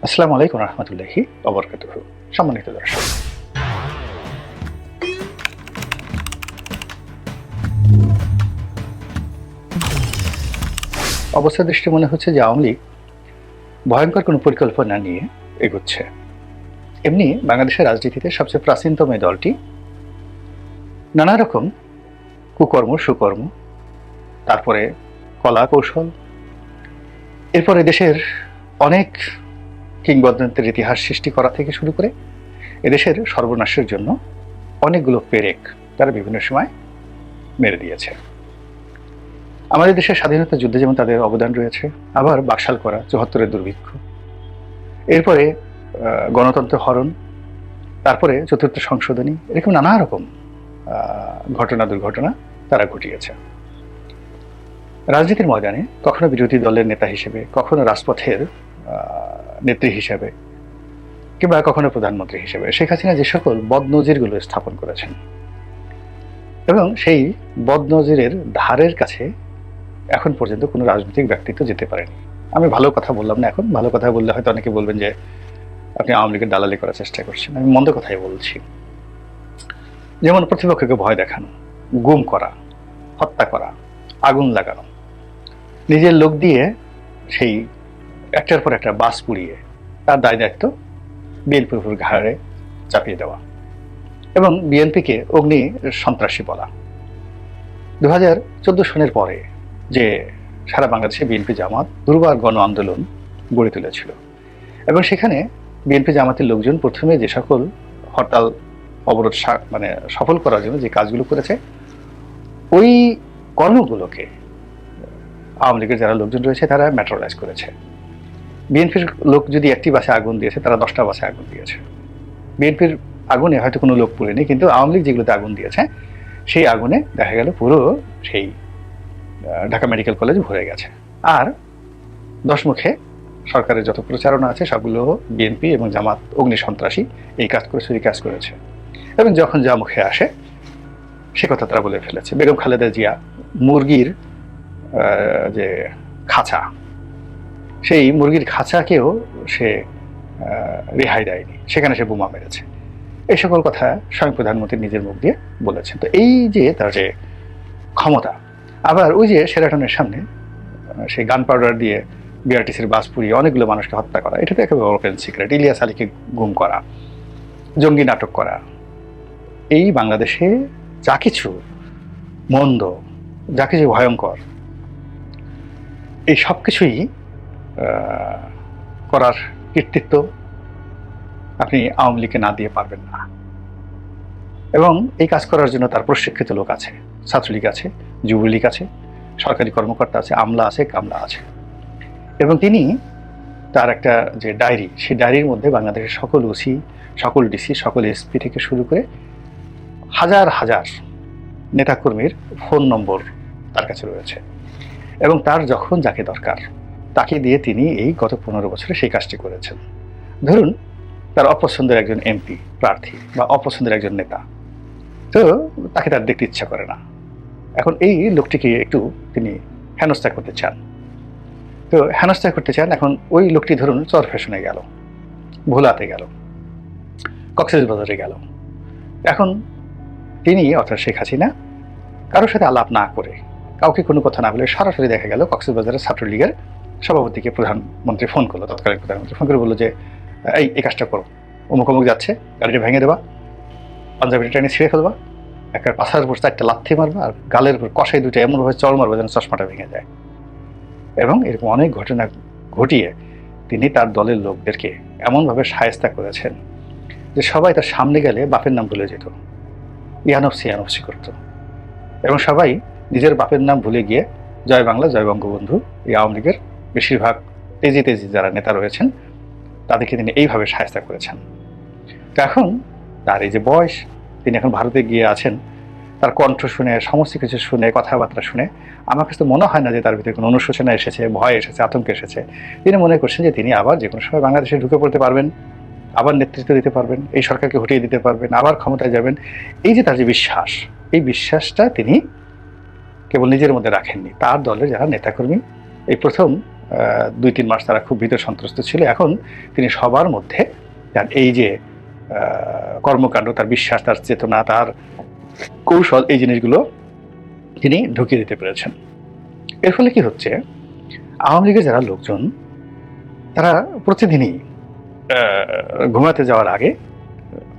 আসসালামু আলাইকুম রহমতুল্লাহি ওবরকাতুহু। সম্মানিত দর্শক, অবস্থা দৃষ্টি মনে হচ্ছে যে আওয়ামী লীগ ভয়ঙ্কর কোনো পরিকল্পনা নিয়ে এগোচ্ছে। এমনি বাংলাদেশের রাজনীতিতে সবচেয়ে প্রাচীনতম এই দলটি নানা রকম কুকর্ম সুকর্ম, তারপরে কলা কৌশল, এরপরে দেশের অনেক কিংবদন্তির ইতিহাস সৃষ্টি করা থেকে শুরু করে এদেশের সর্বনাশের জন্য অনেকগুলো পেরেক তারা বিভিন্ন সময় মেরে দিয়েছে। আমাদের দেশের স্বাধীনতা যুদ্ধে যেমন তাদের অবদান রয়েছে, আবার বাকশাল করা, ৭৪-এর দুর্ভিক্ষ, এরপরে গণতন্ত্র হরণ, তারপরে চতুর্থ সংশোধনী, এরকম নানা রকম ঘটনা দুর্ঘটনা তারা ঘটিয়েছে। রাজনীতির ময়দানে কখনো বিরোধী দলের নেতা হিসেবে, কখনো রাজপথের নেত্রী হিসেবে, কিংবা কখনো প্রধানমন্ত্রী হিসেবে শেখ হাসিনা যে সকল বদনজিরগুলো স্থাপন করেছেন, এবং সেই বদনজিরের ধারের কাছে এখন পর্যন্ত কোনো রাজনৈতিক ব্যক্তিত্ব যেতে পারেনি। আমি ভালো কথা বললাম না, এখন ভালো কথা বললে হয়তো অনেকে বলবেন যে আপনি আওয়ামী লীগের দালালি করার চেষ্টা করছেন। আমি মন্দ কথাই বলছি। যেমন প্রতিপক্ষকে ভয় দেখানো, গুম করা, হত্যা করা, আগুন লাগানো, নিজের লোক দিয়ে সেই একটার পর একটা বাস পুড়িয়ে তার দায় দায়িত্ব বিএনপির উপর ঘাড়ে চাপিয়ে দেওয়া, এবং বিএনপিকে অগ্নি সন্ত্রাসী বলা। 2014 সনের পরে যে সারা বাংলাদেশে বিএনপি জামাত দুর্বার গণ আন্দোলন গড়ে তুলেছিল, এবং সেখানে বিএনপি জামাতের লোকজন প্রথমে যে সকল হরতাল অবরোধ সফল করার জন্য যে কাজগুলো করেছে, ওই কর্মগুলোকে আওয়ামী লীগের যারা লোকজন রয়েছে তারা ম্যাটেরিয়ালাইজ করেছে। বিএনপির লোক যদি একটি বাসে আগুন দিয়েছে, তারা 10টা বাসে আগুন দিয়েছে। বিএনপির আগুনে হয়তো কোনো লোক পুড়েনি, কিন্তু আওয়ামী লীগ যেগুলোতে আগুন দিয়েছে সেই আগুনে দেখা গেল পুরো সেই ঢাকা মেডিকেল কলেজ ভরে গেছে। আর 10 মুখে সরকারের যত প্রচারণা আছে সবগুলো বিএনপি এবং জামাত অগ্নি সন্ত্রাসী এই কাজ করেছে, এই কাজ করেছে, এবং যখন যা মুখে আসে সে কথা তারা বলে ফেলেছে। বেগম খালেদা জিয়া মুরগির যে খাঁচা, সেই মুরগির খাঁচাকেও সে রেহাই দেয়নি, সেখানে সে বোমা মেরেছে। এই সকল কথা স্বয়ং প্রধানমন্ত্রী নিজের মুখ দিয়ে বলেছেন। তো এই যে তার যে ক্ষমতা, আবার ওই যে শেরাটনের সামনে সেই গান পাউডার দিয়ে বিআরটিসির বাস পুড়িয়ে অনেকগুলো মানুষকে হত্যা করা, এটা তো একেবারে ওপেন সিক্রেট। ইলিয়াস আলীকে গুম করা, জঙ্গি নাটক করা, এই বাংলাদেশে যা কিছু মন্দ, যা কিছু ভয়ঙ্কর, এই সব কিছুই করার কৃতিত্ব আপনি আওয়ামী লীগকে না দিয়ে পারবেন না। এবং এই কাজ করার জন্য তার প্রশিক্ষিত লোক আছে, ছাত্রলীগ আছে, যুবলীগ আছে, সরকারি কর্মকর্তা আছে, আমলা আছে, কামলা আছে। এবং তিনি তার একটা যে ডায়েরি, সেই ডায়েরির মধ্যে বাংলাদেশের সকল ওসি, সকল ডিসি, সকল এসপি থেকে শুরু করে হাজার হাজার নেতাকর্মীর ফোন নম্বর তার কাছে রয়েছে, এবং তার যখন যাকে দরকার তাকে দিয়ে তিনি এই গত 15 বছরে সেই কাজটি করেছেন। ধরুন তার অপছন্দের একজন এমপি প্রার্থী বা অপছন্দের একজন নেতা, তো তাকে তার দেখতে ইচ্ছা করে না। এখন এই লোকটিকে একটু তিনি হেনস্থা করতে চান, তো হেনস্থা করতে চান। এখন ওই লোকটি ধরুন চরফ্যাশনে গেল, ভোলাতে গেল, কক্সবাজারে গেল। এখন তিনি অর্থাৎ শেখ হাসিনা কারোর সাথে আলাপ না করে, কাউকে কোনো কথা না বলে সরাসরি দেখা গেল কক্সবাজারের ছাত্রলীগের সভাপতিকে প্রধানমন্ত্রী ফোন করলো, তৎকালীন প্রধানমন্ত্রী ফোন করে বললো যে এই কাজটা করো, অমুক অমুক যাচ্ছে, গাড়িটা ভেঙে দেবা, পাঞ্জাবিটা টেনে ছিঁড়ে ফেলবা, একটা পাশার উপর 4টা লাথি মারবা, আর গালের উপর কষাই 2টা এমনভাবে চড় মারবা যেন চশমাটা ভেঙে যায়। এবং এরকম অনেক ঘটনা ঘটিয়ে তিনি তার দলের লোকদেরকে এমনভাবে শায়েস্তা করেছেন যে সবাই তার সামনে গেলে বাপের নাম ভুলে যেত, ইয়ানফসি করতো, এবং সবাই নিজের বাপের নাম ভুলে গিয়ে জয় বাংলা, জয় বঙ্গবন্ধু, এই আওয়ামী লীগের বেশিরভাগ তেজি যারা নেতা রয়েছেন তাদেরকে তিনি এইভাবে শায়েস্তা করেছেন। তো এখন তার এই যে বয়স, তিনি এখন ভারতে গিয়ে আছেন, তার কণ্ঠ শুনে, সমস্ত কিছু শুনে, কথাবার্তা শুনে আমার কাছে তো মনে হয় না যে তার ভিতরে কোনো অনুশোচনা এসেছে, ভয় এসেছে, আতঙ্ক এসেছে। তিনি মনে করছেন যে তিনি আবার যে কোনো সময় বাংলাদেশে ঢুকে পড়তে পারবেন, আবার নেতৃত্ব দিতে পারবেন, এই সরকারকে হটিয়ে দিতে পারবেন, আবার ক্ষমতায় যাবেন। এই যে তার যে বিশ্বাস, এই বিশ্বাসটা তিনি কেবল নিজের মধ্যে রাখেননি, তার দলের যারা নেতাকর্মী, এই প্রথম 2-3 মাস তারা খুব ভীত সন্ত্রস্ত ছিল। এখন তিনি সবার মধ্যে তার এই যে কর্মকাণ্ড, তার বিশ্বাস, তার চেতনা, তার কৌশল, এই জিনিসগুলো তিনি ঢুকিয়ে দিতে পেরেছেন। এর ফলে কি হচ্ছে, আওয়ামী লীগের যারা লোকজন তারা প্রতিদিনই ঘুমাতে যাওয়ার আগে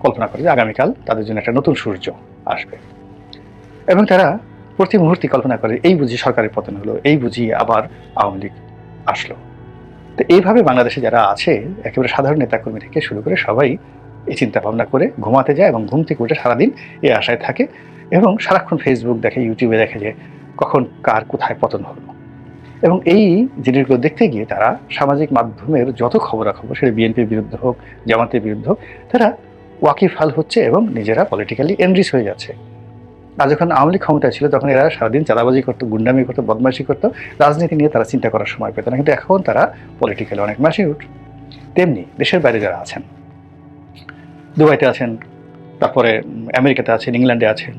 কল্পনা করে যে আগামীকাল তাদের জন্য একটা নতুন সূর্য আসবে, এবং তারা প্রতি মুহূর্তে কল্পনা করে এই বুঝি সরকারের পতন হলো, এই বুঝি আবার আওয়ামী লীগ আসলো। তো এইভাবে বাংলাদেশে যারা আছে একেবারে সাধারণ নেতাকর্মী থেকে শুরু করে সবাই এই চিন্তা ভাবনা করে ঘুমাতে যায়, এবং ঘুম থেকে উঠে সারাদিন এই আশায় থাকে, এবং সারাক্ষণ ফেসবুক দেখে, ইউটিউবে দেখে যে কখন কার কোথায় পতন হলো। এবং এই জিনিসগুলো দেখতে গিয়ে তারা সামাজিক মাধ্যমের যত খবরাখবর, সেটা বিএনপির বিরুদ্ধে হোক, জামাতের বিরুদ্ধে হোক, তারা ওয়াকিফাল হচ্ছে এবং নিজেরা পলিটিক্যালি এনরিচ হয়ে যাচ্ছে। আর যখন আওয়ামী লীগ ক্ষমতায় ছিল তখন এরা সারাদিন চাঁদাবাজি করতো, গুন্ডামি করতো, বদমাইশি করতো, রাজনীতি নিয়ে তারা চিন্তা করার সময় পেত না। কিন্তু এখন তারা পলিটিক্যালি অনেক ম্যাচিউর। তেমনি দেশের বাইরে যারা আছেন, দুবাইতে আছেন, তারপরে আমেরিকাতে আছেন, ইংল্যান্ডে আছেন,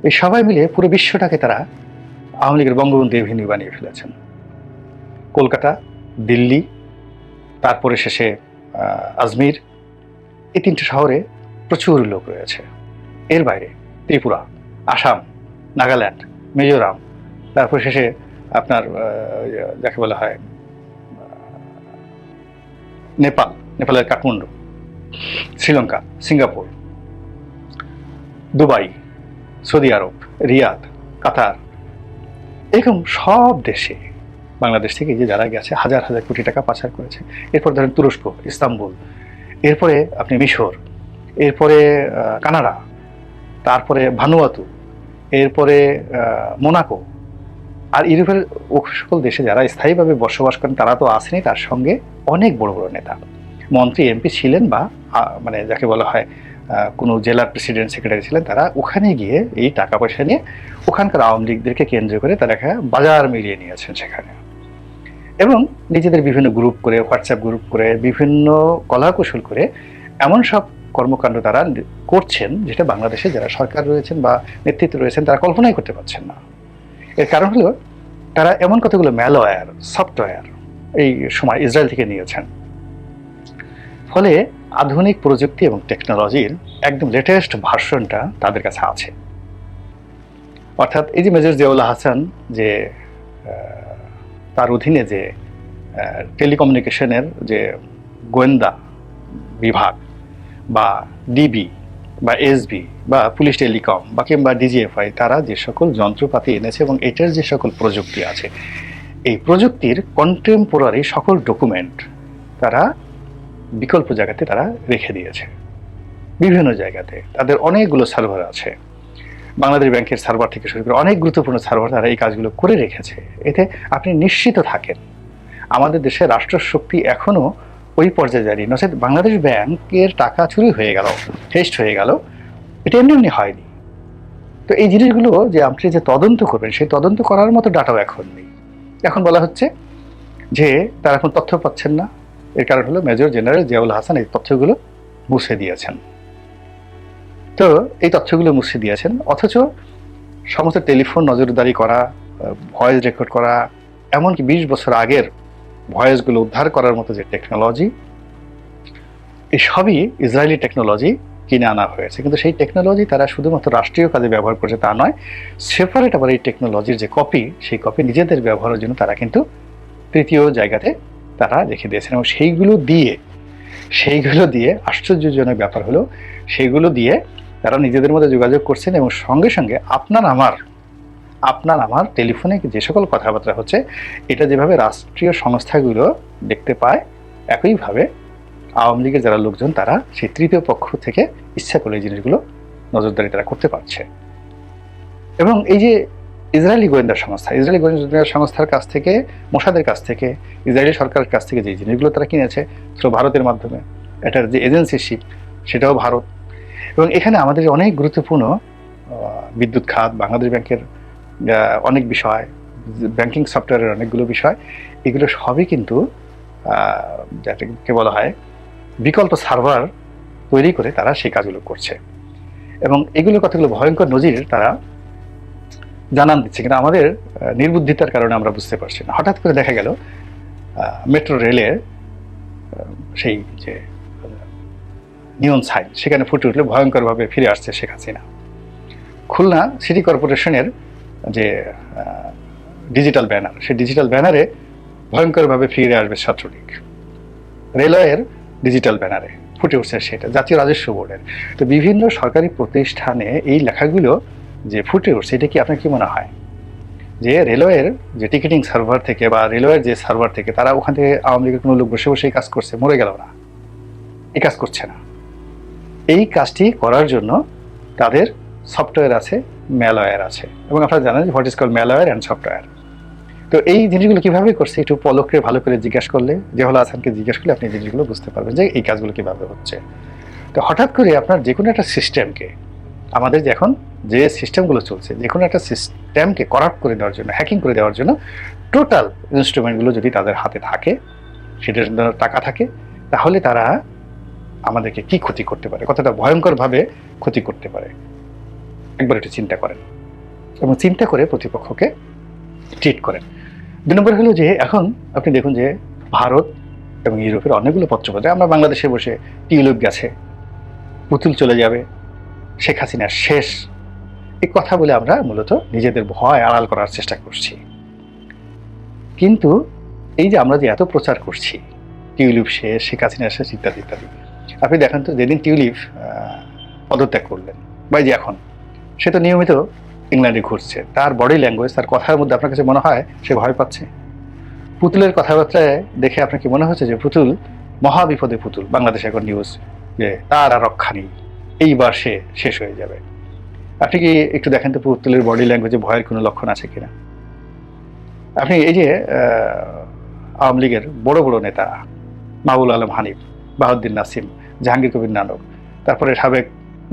এই সবাই মিলে পুরো বিশ্বটাকে তারা আওয়ামী লীগের বঙ্গবন্ধু এভিনিউ বানিয়ে ফেলেছেন। কলকাতা, দিল্লি, তারপরে শেষে আজমির, এই 3টে শহরে প্রচুর লোক রয়েছে। এর বাইরে ত্রিপুরা, আসাম, নাগাল্যান্ড, মিজোরাম, তারপর শেষে আপনার যাকে বলা হয় নেপালের Kathmandu, Sri Lanka, Singapore, Dubai, Saudi Arab, Riyadh, Qatar, এরকম সব দেশে বাংলাদেশ থেকে যে যারা গেছে হাজার হাজার কোটি টাকা পাচার করেছে। এরপর ধরেন তুরস্ক, ইস্তাম্বুল, এরপরে আপনি মিশর, এরপরে কানাডা, তারপরে ভানুয়াতু, এরপরে মোনাকো, আর ইউরোপের সকল দেশে যারা স্থায়ীভাবে বসবাস করেন তারা তো আসেনি, তার সঙ্গে অনেক বড় বড় নেতা, মন্ত্রী, এমপি ছিলেন, বা মানে যাকে বলা হয় কোনো জেলার প্রেসিডেন্ট, সেক্রেটারি ছিলেন। তারা ওখানে গিয়ে এই টাকা পয়সা নিয়ে ওখানকার আওয়ামী লীগদেরকে কেন্দ্র করে তারা বাজার মিলিয়ে নিয়েছেন সেখানে, এবং নিজেদের বিভিন্ন গ্রুপ করে, হোয়াটসঅ্যাপ গ্রুপ করে, বিভিন্ন কলাকৌশল করে এমন সব কর্মকাণ্ড তারা করছেন যেটা বাংলাদেশে যারা সরকার রয়েছেন বা নেতৃত্বে রয়েছেন তারা কল্পনাই করতে পারছেন না। এর কারণ হলো তারা এমন কতগুলো ম্যালওয়্যার, সফটওয়্যার এই সময় ইসরায়েল থেকে নিয়েছেন। ফলে আধুনিক প্রযুক্তি এবং টেকনোলজির একদম লেটেস্ট ভার্সনটা তাদের কাছে আছে। অর্থাৎ এই যে মেজর জিয়াউল হাসান, যে তার অধীনে যে টেলিকমিউনিকেশনের যে গোয়েন্দা বিভাগ বা ডিবি বা এসবি বা পুলিশ টেলিকম বা কিংবা ডিজিএফআই, তারা যে সকল যন্ত্রপাতি এনেছে এবং এটার যে সকল প্রযুক্তি আছে, এই প্রযুক্তির কন্টেম্পোরারি সকল ডকুমেন্ট তারা বিকল্প জায়গাতে তারা রেখে দিয়েছে। বিভিন্ন জায়গাতে তাদের অনেকগুলো সার্ভার আছে, বাংলাদেশ ব্যাংকের সার্ভার থেকে শুরু করে অনেক গুরুত্বপূর্ণ সার্ভার তারা এই কাজগুলো করে রেখেছে। এতে আপনি নিশ্চিত থাকেন আমাদের দেশের রাষ্ট্রশক্তি এখনো ওই পর্যায়ে যায়নি। নচেত বাংলাদেশ ব্যাংকের টাকা চুরি হয়ে গেল, হেস্ট হয়ে গেল, এটা এমনি এমনি হয়নি। তো এই জিনিসগুলো যে আপনি যে তদন্ত করবেন, সেই তদন্ত করার মতো ডাটাও এখন নেই। এখন বলা হচ্ছে যে তারা এখন তথ্য পাচ্ছেন না। এর কারণ হলো মেজর জেনারেল জিয়াউল হাসান এই তথ্যগুলো মুছে দিয়েছেন। তো এই তথ্যগুলো মুছে দিয়েছেন, অথচ সমস্ত টেলিফোন নজরদারি করা, ভয়েস রেকর্ড করা, এমনকি 20 বছর আগের ভয়েসগুলো উদ্ধার করার মতো যে টেকনোলজি, এই সবই ইসরায়েলি টেকনোলজি কিনে আনা হয়েছে। কিন্তু সেই টেকনোলজি তারা শুধুমাত্র রাষ্ট্রীয় কাজে ব্যবহার করছে তা নয়, সেপারেট আবার এই টেকনোলজির যে কপি, সেই কপি নিজেদের ব্যবহারের জন্য তারা কিন্তু তৃতীয় জায়গাতে তারা রেখে দিয়েছেন। এবং সেইগুলো দিয়ে আশ্চর্যজনক ব্যাপার হলো সেইগুলো দিয়ে তারা নিজেদের মধ্যে যোগাযোগ করছেন, এবং সঙ্গে সঙ্গে আপনার আমার টেলিফোনে যে সকল কথাবার্তা হচ্ছে, এটা যেভাবে রাষ্ট্রীয় সংস্থাগুলো দেখতে পায়, একইভাবে আওয়ামী লীগের যারা লোকজন তারা সেই তৃতীয় পক্ষ থেকে ইচ্ছা করলে এই জিনিসগুলো নজরদারি তারা করতে পারছে। এবং এই যে ইসরায়েলি গোয়েন্দা সংস্থার কাছ থেকে, মোসাদের কাছ থেকে, ইসরায়েলি সরকারের কাছ থেকে যে জিনিসগুলো তারা কিনেছে থ্রু ভারতের মাধ্যমে, এটার যে এজেন্সিশিপ সেটাও ভারত। এবং এখানে আমাদের অনেক গুরুত্বপূর্ণ বিদ্যুৎ খাত, বাংলাদেশ ব্যাংকের অনেক বিষয়, ব্যাংকিং সফটওয়্যারের অনেকগুলো বিষয়, এগুলো সবই কিন্তু যেটাকে বলা হয় বিকল্প সার্ভার তৈরি করে তারা সেই কাজগুলো করছে। এবং এগুলো কতগুলো ভয়ঙ্কর নজির তারা জানান দিচ্ছে, কিন্তু আমাদের নির্বুদ্ধিতার কারণে আমরা বুঝতে পারছি না। হঠাৎ করে দেখা গেল মেট্রো রেলের সেই যে নিয়ন সাইন সেখানে ফুটে উঠলে ভয়ঙ্করভাবে ফিরে আসছে শেখ হাসিনা। খুলনা সিটি কর্পোরেশনের যে ডিজিটাল ব্যানার, সেই ডিজিটাল ব্যানারে ভয়ঙ্করভাবে ফিরে আসবে ছাত্রলীগ। রেলওয়ের ডিজিটাল ব্যানারে ফুটে উঠছে সেটা, জাতীয় রাজস্ব বোর্ডের। তো বিভিন্ন সরকারি প্রতিষ্ঠানে এই লেখাগুলো যে ফুটে উঠছে, এটা কি আপনার কি মনে হয় যে রেলওয়ের যে টিকিটিং সার্ভার থেকে বা রেলওয়ের যে সার্ভার থেকে তারা ওখান থেকে আওয়ামী লীগের কোনো লোক বসে বসে এই কাজ করছে, মরে গেল না, এই কাজ করছে না। এই কাজটি করার জন্য তাদের সফটওয়্যার আছে, ম্যালওয়্যার আছে, এবং আপনারা জানেন what is call malware and software. তো এই জিনিসগুলো কিভাবে করছে একটু পলককে ভালো করে জিজ্ঞাসা করলে, জেহলা হাসানকে জিজ্ঞাসা করলে আপনি জিনিসগুলো বুঝতে পারবেন যে এই কাজগুলো কিভাবে হচ্ছে। তো হঠাৎ করে আপনার যে কোনো একটা সিস্টেমকে, আমাদের যে এখন যে সিস্টেমগুলো চলছে, যে কোনো একটা সিস্টেমকে করাপ্ট করে দেওয়ার জন্য, হ্যাকিং করে দেওয়ার জন্য টোটাল ইনস্ট্রুমেন্টগুলো যদি তাদের হাতে থাকে, সেটার জন্য টাকা থাকে, তাহলে তারা আমাদেরকে কি ক্ষতি করতে পারে, কতটা ভয়ঙ্করভাবে ক্ষতি করতে পারে একবার একটু চিন্তা করেন, এবং চিন্তা করে প্রতিপক্ষকে ট্রিট করেন। 2 নম্বর হলো যে এখন আপনি দেখুন যে ভারত এবং ইউরোপের অনেকগুলো পত্রপত্রে আমরা বাংলাদেশে বসে টিউলিপ গেছে, পুতুল চলে যাবে, শেখ হাসিনা শেষ, এই কথা বলে আমরা মূলত নিজেদের ভয় আড়াল করার চেষ্টা করছি। কিন্তু এই যে আমরা যে এত প্রচার করছি টিউলিপ শেষ, শেখ হাসিনা শেষ, ইত্যাদি ইত্যাদি, আপনি দেখেন তো যেদিন টিউলিপ পদত্যাগ করলেন বা যে এখন সে তো নিয়মিত ইংল্যান্ডে ঘুরছে, তার বডি ল্যাঙ্গুয়েজ, তার কথার মধ্যে আপনার কাছে মনে হয় সে ভয় পাচ্ছে? পুতুলের কথাবার্তায় দেখে আপনার কি মনে হচ্ছে যে পুতুল মহা বিপদে? পুতুল বাংলাদেশে এখন নিউজ যে তার আর রক্ষা নেই, এইবার সে শেষ হয়ে যাবে। আপনি কি একটু দেখেন তো পুতুলের বডি ল্যাঙ্গুয়েজে ভয়ের কোনো লক্ষণ আছে কিনা? আপনি এই যে আওয়ামী লীগের বড় বড় নেতা মাহবুল আলম হানিফ, বাহাউদ্দিন নাসিম, জাহাঙ্গীর কবির নানক, তারপরে সাবেক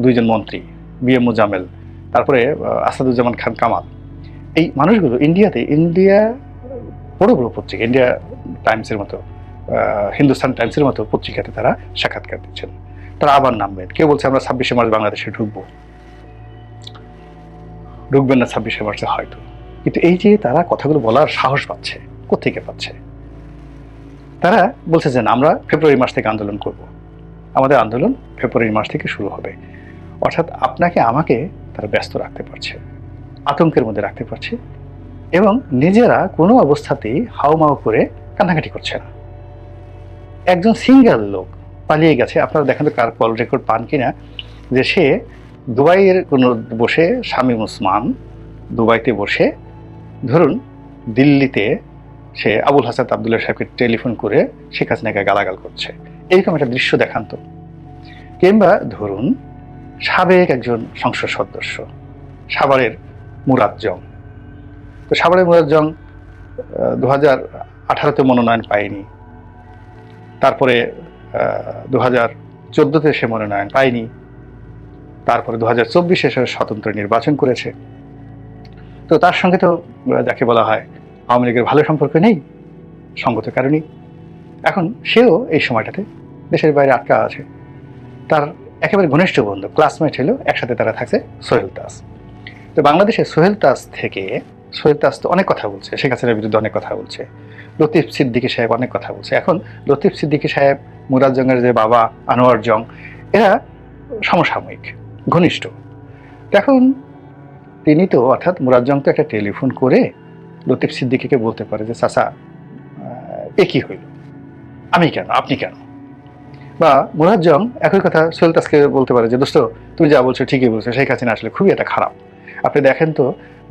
2 জন মন্ত্রী বি.এম. মোজাম্মেল, তারপরে আসাদুজ্জামান খান কামাল, এই মানুষগুলো ইন্ডিয়া বড় বড় পত্রিকা, ইন্ডিয়া টাইমসের মতো, হিন্দুস্তান টাইমসের মতো পত্রিকাতে তারা সাক্ষাৎকার দিচ্ছেন। তারা আবার নামবেন, কেউ বলছে আমরা 26শে মার্চ বাংলাদেশে ঢুকবেন না 26শে মার্চে হয়তো। কিন্তু এই যে তারা কথাগুলো বলার সাহস পাচ্ছে, কোত্থেকে পাচ্ছে? তারা বলছে যে না, আমরা ফেব্রুয়ারি মাস থেকে আন্দোলন করব, আমাদের আন্দোলন ফেব্রুয়ারি মাস থেকে শুরু হবে। অর্থাৎ আপনাকে আমাকে তারা ব্যস্ত রাখতে পারছে, আতঙ্কের মধ্যে রাখতে পারছে, এবং নিজেরা কোনো অবস্থাতেই হাউমাউ করে কান্নাকাটি করছে না। একজন সিঙ্গেল লোক পালিয়ে গেছে, আপনারা দেখেন তো কার কল রেকর্ড পান কিনা, যে সে দুবাইয়ের কোনো বসে, শামীম ওসমান দুবাইতে বসে, ধরুন দিল্লিতে সে আবুল হাসান আবদুল্লাহ সাহেবকে টেলিফোন করে শেখ হাসিনাকে গালাগাল করছে, এরকম একটা দৃশ্য দেখান তো। কিংবা ধরুন সাবেক একজন সংসদ সদস্য সাভারের মুরাদ জং, তো সাভারের মুরাদ জং 2018-তে মনোনয়ন পায়নি, তারপরে 2014-তে সে মনোনয়ন পায়নি, তারপরে 2024-এ সে স্বতন্ত্র নির্বাচন করেছে। তো তার সঙ্গে তো যাকে বলা হয় আওয়ামী লীগের ভালো সম্পর্ক নেই সঙ্গত কারণেই। এখন সেও এই সময়টাতে দেশের বাইরে আটকা আছে। তার একেবারে ঘনিষ্ঠ বন্ধু, ক্লাসমেট হলো, একসাথে তারা থাকছে সোহেল তাজ। তো বাংলাদেশে সোহেল তাজ তো অনেক কথা বলছে, শেখ হাসিনার বিরুদ্ধে অনেক কথা বলছে, লতিফ সিদ্দিকী সাহেব অনেক কথা বলছে। এখন লতিফ সিদ্দিকী সাহেব, মুরাদ জংয়ের যে বাবা আনোয়ার জং, এরা সমসাময়িক ঘনিষ্ঠ। এখন তিনি তো, অর্থাৎ মুরাদ জং তো একটা টেলিফোন করে লতিফ সিদ্দিকীকে বলতে পারে যে চাচা এ কি হইল, আমি কেন, আপনি কেন? বা মুরাদ জং একই কথা সোহেল তাজকে বলতে পারে যে দোস্ত তুমি যা বলছো ঠিকই বলছো, শেখ হাসিনা আসলে খুবই একটা খারাপ। আপনি দেখেন তো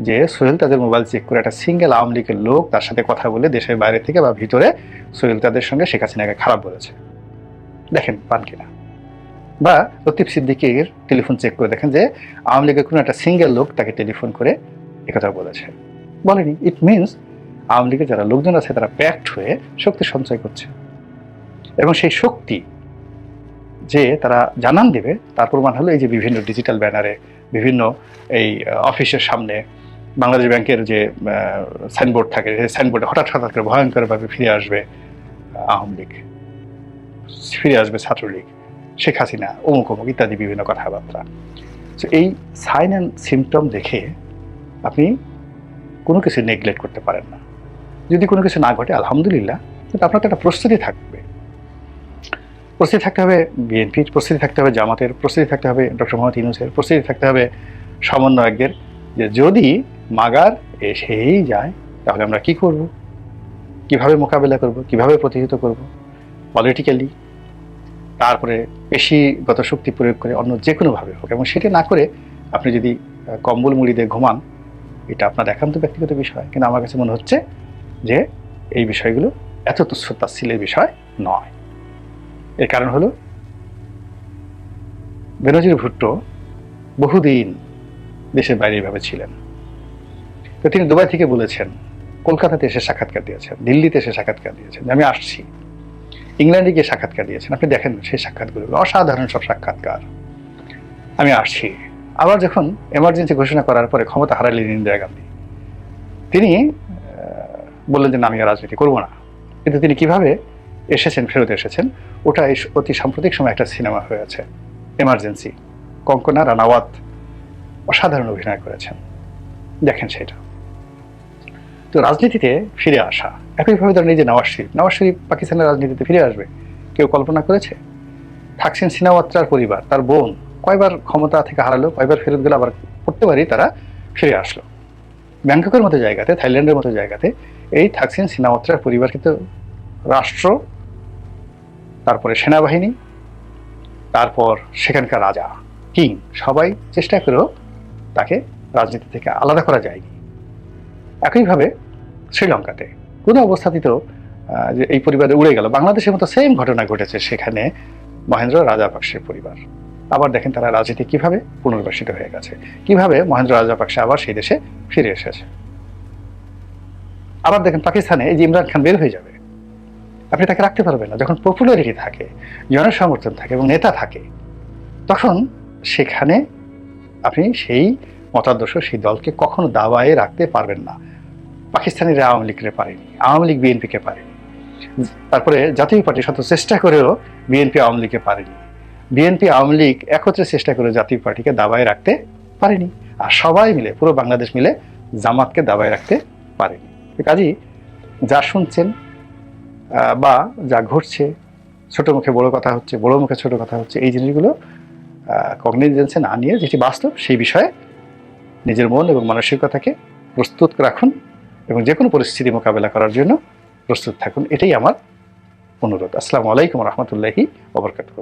যে সোহেল তাজের মোবাইল চেক করে একটা সিঙ্গেল আওয়ামী লীগের লোক তার সাথে কথা বলে দেশের বাইরে থেকে বা ভিতরে সোহেল তাজের সঙ্গে শেখ হাসিনাকে খারাপ বলেছে, দেখেন পান কিনা? বা লতিফ সিদ্দিকীর টেলিফোন চেক করে দেখেন যে আওয়ামী লীগের কোনো একটা সিঙ্গেল লোক তাকে টেলিফোন করে একথা বলেছে, বলেনি। ইট মিনস আওয়ামী লীগের যারা লোকজন আছে তারা প্যাক্ট হয়ে শক্তি সঞ্চয় করছে, এবং সেই শক্তি যে তারা জানান দেবে তার প্রমাণ হলো এই যে বিভিন্ন ডিজিটাল ব্যানারে, বিভিন্ন এই অফিসের সামনে বাংলাদেশ ব্যাংকের যে সাইনবোর্ড থাকে, সেই সাইনবোর্ডে হঠাৎ করে ভয়ঙ্করভাবে ফিরে আসবে আওয়ামী লীগ, ফিরে আসবে ছাত্রলীগ, শেখ হাসিনা অমুক অমুক ইত্যাদি বিভিন্ন কথাবার্তা। তো এই সাইন অ্যান্ড সিমটম দেখে আপনি কোনো কিছু নেগলেক্ট করতে পারেন না। যদি কোনো কিছু না ঘটে আলহামদুলিল্লাহ, কিন্তু আপনার তো একটা প্রস্তুতি থাকবে। প্রস্তুতি থাকতে হবে বিএনপির, প্রস্তুতি থাকতে হবে জামাতের, প্রস্তুতি থাকতে হবে ডক্টর মোহাম্মদ ইউনূসের, প্রস্তুতি থাকতে হবে সমন্বয়কদের, যে যদি মাগার এসেই যায় তাহলে আমরা কি করব, কিভাবে মোকাবেলা করব, কিভাবে প্রতিহত করব পলিটিক্যালি, তারপরে পেশিগত শক্তি প্রয়োগ করে অন্য যে কোনোভাবে হোক। এবং সেটা না করে আপনি যদি কম্বল মুড়ি দিয়ে ঘুমান, এটা আপনার একান্ত ব্যক্তিগত বিষয়, কিন্তু আমার কাছে মনে হচ্ছে যে এই বিষয়গুলো এত তুচ্ছ তাচ্ছিল্যের বিষয় নয়। এর কারণ হলো বেনজির ভুট্টো বহুদিন দেশের বাইরে এইভাবে ছিলেন। তো তিনি দুবাই থেকে বলেছেন, কলকাতাতে এসে সাক্ষাৎকার দিয়েছেন, দিল্লিতে এসে সাক্ষাৎকার দিয়েছেন, আমি আসছি, ইংল্যান্ডে গিয়ে সাক্ষাৎকার দিয়েছেন। আপনি দেখেন সেই সাক্ষাৎগুলো অসাধারণ সব সাক্ষাৎকার, আমি আসছি। আবার যখন এমার্জেন্সি ঘোষণা করার পরে ক্ষমতা হারালেন ইন্দিরা গান্ধী, তিনি বললেন যে না, আমি আর রাজনীতি করবো না। কিন্তু তিনি কিভাবে এসেছেন, ফেরত এসেছেন, ওটা অতি সাম্প্রতিক সময় একটা সিনেমা হয়েছে এমার্জেন্সি, কঙ্কনা রানাওয়াত অসাধারণ অভিনয় করেছেন, দেখেন সেটা। তো রাজনীতিতে ফিরে আসা একইভাবে ধরেন এই যে নওয়াজ শরীফ পাকিস্তানের রাজনীতিতে ফিরে আসবে, কেউ কল্পনা করেছে? থাকসিন সিনাওয়াত্রার পরিবার, তার বোন কয়বার ক্ষমতা থেকে হারালো, কয়বার ফেরত গেল, আবার করতে পারি তারা ফিরে আসলো। ব্যাংককের মতো জায়গাতে, থাইল্যান্ডের মতো জায়গাতে এই থাকসিন সিনাওয়াত্রার পরিবার কিন্তু রাষ্ট্র, তারপরে সেনাবাহিনী, তারপর সেখানকার রাজা, কিং, সবাই চেষ্টা করেও তাকে রাজনীতি থেকে আলাদা করা যায়নি। একইভাবে শ্রীলঙ্কাতে কোনো অবস্থাতেই তো যে এই পরিবারে উড়ে গেল, বাংলাদেশের মতো সেম ঘটনা ঘটেছে সেখানে মহেন্দ্র রাজাপাকসের পরিবার। আবার দেখেন তারা রাজনীতি কিভাবে পুনর্বাসিত হয়ে গেছে, কিভাবে মহেন্দ্র রাজাপাকসে আবার সেই দেশে ফিরে এসেছে। আবার দেখেন পাকিস্তানে এই যে ইমরান খান বের হয়ে যাবে, আপনি তাকে রাখতে পারবেন না। যখন পপুলারিটি থাকে, জনসমর্থন থাকে এবং নেতা থাকে, তখন সেখানে আপনি সেই মতাদর্শ, সেই দলকে কখনো দাবায় রাখতে পারবেন না। পাকিস্তানিরা আওয়ামী লীগকে পারেনি, আওয়ামী লীগ বিএনপিকে পারেনি, তারপরে জাতীয় পার্টি শত চেষ্টা করেও বিএনপি আওয়ামী লীগকে পারেনি, বিএনপি আওয়ামী লীগ একত্রে চেষ্টা করে জাতীয় পার্টিকে দাবায় রাখতে পারেনি, আর সবাই মিলে পুরো বাংলাদেশ মিলে জামাতকে দাবায় রাখতে পারেনি। কাজেই যা শুনছেন বা যা ঘটছে, ছোট মুখে বড় কথা হচ্ছে, বড় মুখে ছোট কথা হচ্ছে, এই জিনিসগুলো কগনিজেন্সে না নিয়ে যেটি বাস্তব সেই বিষয়ে নিজের মন এবং মানসিকতাকে প্রস্তুত রাখুন এবং যে কোনো পরিস্থিতি মোকাবেলা করার জন্য প্রস্তুত থাকুন। এটাই আমার অনুরোধ। আসসালামু আলাইকুম রহমতুল্লাহি ওয়া বারাকাতুহু।